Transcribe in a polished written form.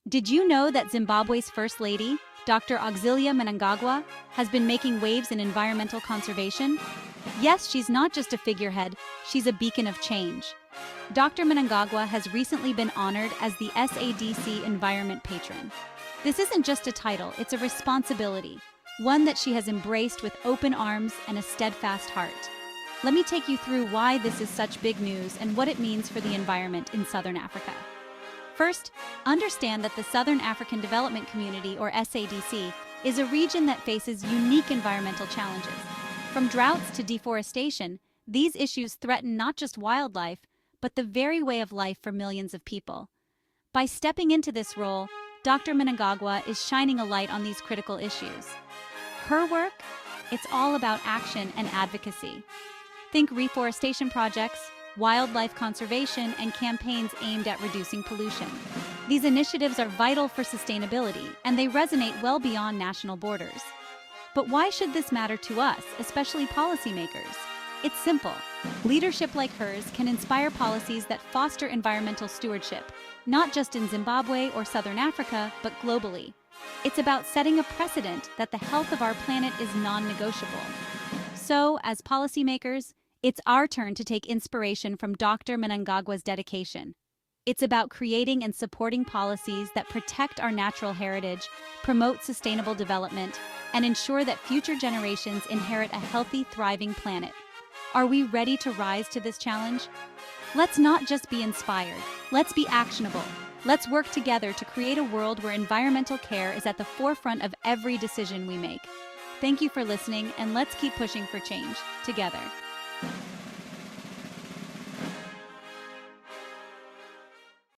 Did you know that Zimbabwe's First Lady, Dr. Auxillia Mnangagwa, has been making waves in environmental conservation? Yes, she's not just a figurehead, she's a beacon of change. Dr. Mnangagwa has recently been honored as the SADC Environment Patron. This isn't just a title, it's a responsibility, one that she has embraced with open arms and a steadfast heart. Let me take you through why this is such big news and what it means for the environment in Southern Africa. First, understand that the Southern African Development Community, or SADC, is a region that faces unique environmental challenges. From droughts to deforestation, these issues threaten not just wildlife, but the very way of life for millions of people. By stepping into this role, Dr. Mnangagwa is shining a light on these critical issues. Her work? It's all about action and advocacy. Think reforestation projects, wildlife conservation, and campaigns aimed at reducing pollution. These initiatives are vital for sustainability, and they resonate well beyond national borders. But why should this matter to us, especially policymakers? It's simple. Leadership like hers can inspire policies that foster environmental stewardship, not just in Zimbabwe or Southern Africa, but globally. It's about setting a precedent that the health of our planet is non-negotiable. So, as policymakers, it's our turn to take inspiration from Dr. Mnangagwa's dedication. It's about creating and supporting policies that protect our natural heritage, promote sustainable development, and ensure that future generations inherit a healthy, thriving planet. Are we ready to rise to this challenge? Let's not just be inspired, let's be actionable. Let's work together to create a world where environmental care is at the forefront of every decision we make. Thank you for listening, and let's keep pushing for change together.